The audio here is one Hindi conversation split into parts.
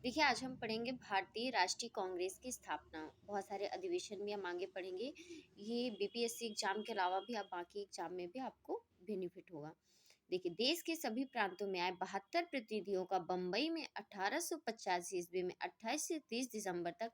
देखिए, आज हम पढ़ेंगे भारतीय राष्ट्रीय कांग्रेस की स्थापना। बहुत सारे अधिवेशन भी हम आगे पढ़ेंगे। ये बीपीएससी एग्जाम के अलावा भी आप बाकी एग्जाम में भी आपको बेनिफिट होगा। देखिए, देश के सभी प्रांतों में आए 72 प्रतिनिधियों का बम्बई में 1885 ईस्वी में 28 से 30 दिसंबर तक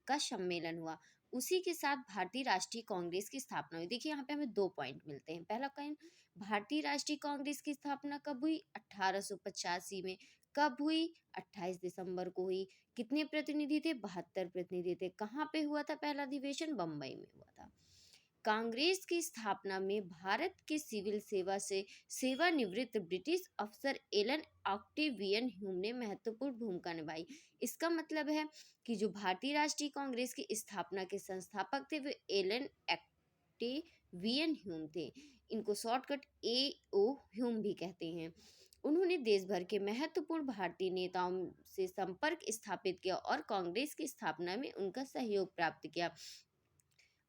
का सम्मेलन हुआ। उसी के साथ भारतीय राष्ट्रीय कांग्रेस की स्थापना हुई। देखिए, यहाँ पे हमें 2 पॉइंट मिलते हैं। पहला पॉइंट, भारतीय राष्ट्रीय कांग्रेस की स्थापना कब हुई? 1885 में। कब हुई? 28 दिसंबर को हुई। कितने प्रतिनिधि थे? 72 प्रतिनिधि थे। कहाँ पे हुआ था पहला अधिवेशन? बम्बई में हुआ था। कांग्रेस की स्थापना में भारत के सिविल सेवा से सेवानिवृत्त ब्रिटिश अफसर एलन ऑक्टेवियन ह्यूम ने महत्वपूर्ण भूमिका निभाई। इसका मतलब है कि जो भारतीय राष्ट्रीय कांग्रेस की स्थापना के संस्थापक थे वे एलन ऑक्टेवियन ह्यूम थे। इनको शॉर्टकट AO ह्यूम भी कहते हैं। उन्होंने देश भर के महत्वपूर्ण भारतीय नेताओं से संपर्क स्थापित किया और कांग्रेस की स्थापना में उनका सहयोग प्राप्त किया।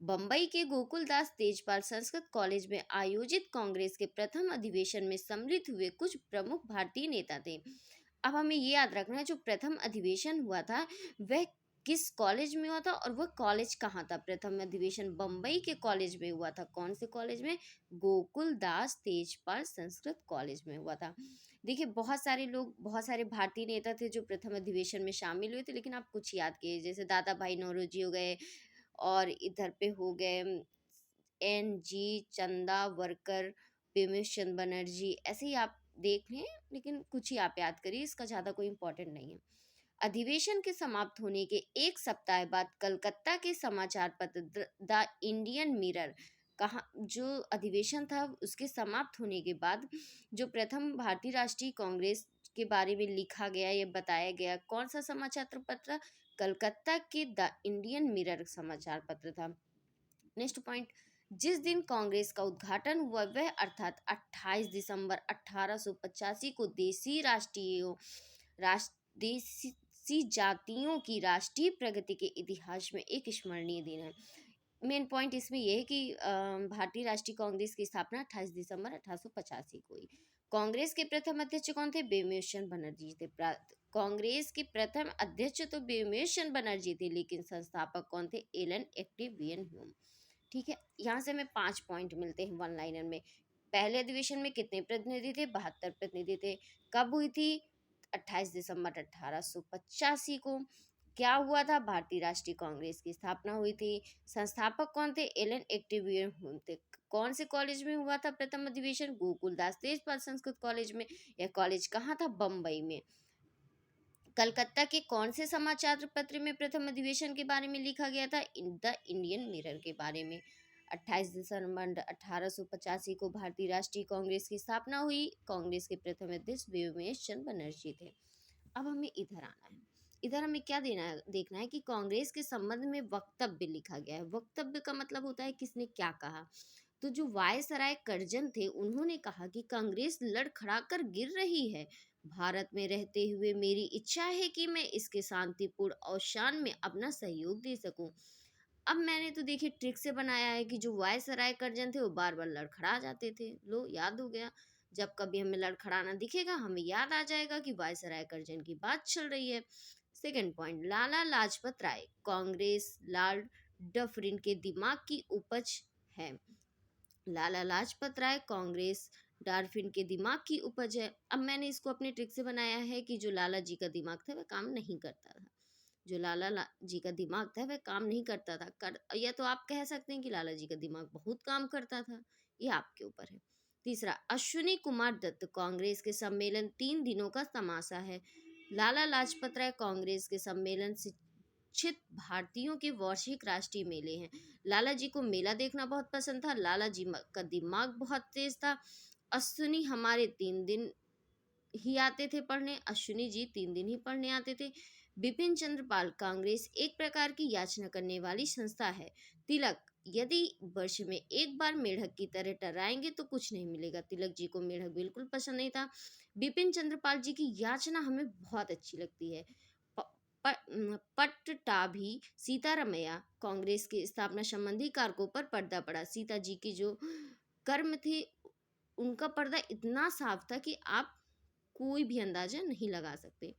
बम्बई के गोकुलदास तेजपाल संस्कृत कॉलेज में आयोजित कांग्रेस के प्रथम अधिवेशन में सम्मिलित हुए कुछ प्रमुख भारतीय नेता थे। अब हमें ये याद रखना है, जो प्रथम अधिवेशन हुआ था वह किस कॉलेज में हुआ था और वह कॉलेज कहाँ था। प्रथम अधिवेशन बम्बई के कॉलेज में हुआ था। कौन से कॉलेज में? गोकुलदास तेजपाल संस्कृत कॉलेज में हुआ था। देखिए, बहुत सारे लोग, बहुत सारे भारतीय नेता थे जो प्रथम अधिवेशन में शामिल हुए थे, लेकिन आप कुछ याद किए, जैसे दादा भाई नौरोजी हो गए, और इधर पे हो गए NG चंदावरकर, बिमलेश चंद्र बनर्जी। ऐसे ही आप देख लें, लेकिन कुछ ही आप याद करिए, इसका ज़्यादा कोई इम्पोर्टेंट नहीं है। अधिवेशन के समाप्त होने के एक सप्ताह बाद कलकत्ता के समाचार पत्र द इंडियन मिरर, कहाँ जो अधिवेशन था उसके समाप्त होने के बाद जो प्रथम भारतीय राष्ट्रीय कांग्रेस के बारे में लिखा गया या बताया गया, कौन सा समाचार पत्र? कलकत्ता के द इंडियन मिरर समाचार पत्र था। नेक्स्ट पॉइंट, जिस दिन कांग्रेस का उद्घाटन हुआ वह अर्थात 28 दिसंबर 1885 को देसी जातियों की राष्ट्रीय प्रगति के इतिहास में एक स्मरणीय दिन है। मेन पॉइंट इसमें यह है कि भारतीय राष्ट्रीय कांग्रेस की स्थापना 28 दिसंबर 1885 को हुई। कांग्रेस के प्रथम अध्यक्ष कौन थे? बिमलेश चंद्र बनर्जी थे। कांग्रेस के प्रथम अध्यक्ष तो बिमलेश चंद्र बनर्जी थे, लेकिन संस्थापक कौन थे? Allan Octavian Hume. ठीक है, यहाँ से हमें 5 पॉइंट मिलते हैं वन लाइनर में। पहले अधिवेशन में कितने प्रतिनिधि थे? 72 प्रतिनिधि थे। कब हुई थी? 28 दिसंबर 1885 को। क्या हुआ था? भारतीय राष्ट्रीय कांग्रेस की स्थापना हुई थी। संस्थापक कौन थे? एलन ऑक्टेवियन ह्यूम थे। कौन से कॉलेज में हुआ था प्रथम अधिवेशन? गोकुलदास तेजपाल संस्कृत कॉलेज में। यह कॉलेज कहाँ था? बम्बई में। कलकत्ता के कौन से समाचार पत्र में प्रथम अधिवेशन के बारे में लिखा गया था? द इंडियन मिरर के बारे में। 28 दिसंबर 1885 को भारतीय राष्ट्रीय कांग्रेस की स्थापना हुई। कांग्रेस के प्रथम अध्यक्ष बिमलेश चंद्र बनर्जी थे। अब हमें इधर आना है। इधर हमें क्या देखना है कि कांग्रेस के संबंध में वक्तव्य लिखा गया है। वक्तव्य का मतलब होता है किसने क्या कहा। तो जो वायसराय करजन थे, उन्होंने कहा कि कांग्रेस लड़खड़ाकर गिर रही है। भारत में रहते हुए मेरी इच्छा है कि मैं इसके शांतिपूर्ण अवसान में अपना सहयोग दे सकूं। अब मैंने तो देखिए ट्रिक से बनाया है कि जो वायसराय करजन थे वो बार बार लड़खड़ा जाते थे। लो, याद हो गया। जब कभी हमें लड़खड़ाना दिखेगा, हमें याद आ जाएगा कि वायसराय करजन की बात चल रही है। Second point, Lala Lajpat Rai Congress Lord Dufferin के दिमाग की उपज है। लाला लाजपत राय कांग्रेस डार्फिन के दिमाग की उपज है। अब मैंने इसको अपने ट्रिक से बनाया है कि जो लाला जी का दिमाग था वह काम नहीं करता था। जो जी का दिमाग था वह काम नहीं करता था। या तो आप कह सकते हैं कि लाला जी का दिमाग बहुत काम करता था। ये आपके ऊपर है। तीसरा, अश्विनी कुमार दत्त कांग्रेस के सम्मेलन 3 दिनों का तमाशा है। लाला लाजपत राय कांग्रेस के सम्मेलन शिक्षित भारतीयों के वार्षिक राष्ट्रीय मेले हैं। लाला जी को मेला देखना बहुत पसंद था। लाला जी का दिमाग बहुत तेज था। अश्विनी हमारे 3 दिन ही आते थे पढ़ने। अश्विनी जी 3 दिन ही पढ़ने आते थे। बिपिन चंद्र पाल कांग्रेस एक प्रकार की याचना करने वाली संस्था है। तिलक, यदि वर्ष में एक बार मेढक की तरह टर्राएंगे तो कुछ नहीं मिलेगा। तिलक जी को मेढक बिल्कुल पसंद नहीं था। बिपिन चंद्र पाल जी की याचना हमें बहुत अच्छी लगती है। पट्टाभी सीतारमैया कांग्रेस की स्थापना संबंधी कारकों पर पर्दा पड़ा। सीता जी की जो कर्म थे उनका पर्दा इतना साफ था कि आप कोई भी अंदाजा नहीं लगा सकते।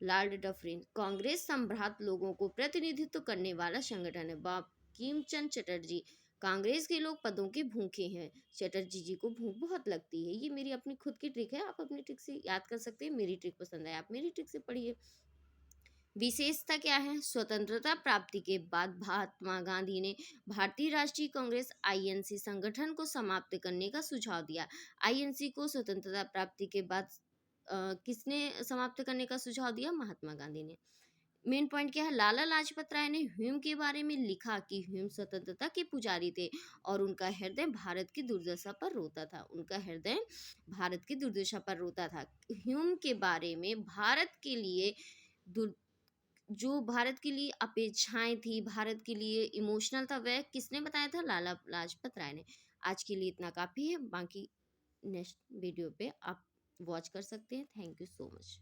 लॉर्ड डफरिन कांग्रेस संभ्रांत लोगों को प्रतिनिधित्व करने वाला संगठन है। बंकिम चंद्र चटर्जी कांग्रेस के लोग पदों के भूखे हैं। चटर्जी जी को भूख बहुत लगती है। ये मेरी अपनी खुद की ट्रिक है, आप अपनी ट्रिक से याद कर सकते हैं। मेरी ट्रिक पसंद है, आप मेरी ट्रिक से पढ़िए। विशेषता क्या है? स्वतंत्रता प्राप्ति के बाद महात्मा गांधी ने भारतीय राष्ट्रीय कांग्रेस आईएनसी संगठन को समाप्त करने का सुझाव दिया। आईएनसी को स्वतंत्रता प्राप्ति के बाद किसने समाप्त करने का सुझाव दिया? महात्मा गांधी ने। मेन पॉइंट क्या है? लाला लाजपत राय ने ह्यूम के बारे में लिखा कि ह्यूम स्वतंत्रता के पुजारी थे और उनका हृदय भारत की दुर्दशा पर रोता था। उनका हृदय भारत की दुर्दशा पर रोता था। ह्यूम के बारे में भारत के लिए जो भारत के लिए अपेक्षाएं थी, भारत के लिए इमोशनल था, वह किसने बताया था? लाला लाजपत राय ने। आज के लिए इतना काफ़ी है, बाकी नेक्स्ट वीडियो पे आप वॉच कर सकते हैं। Thank you so much.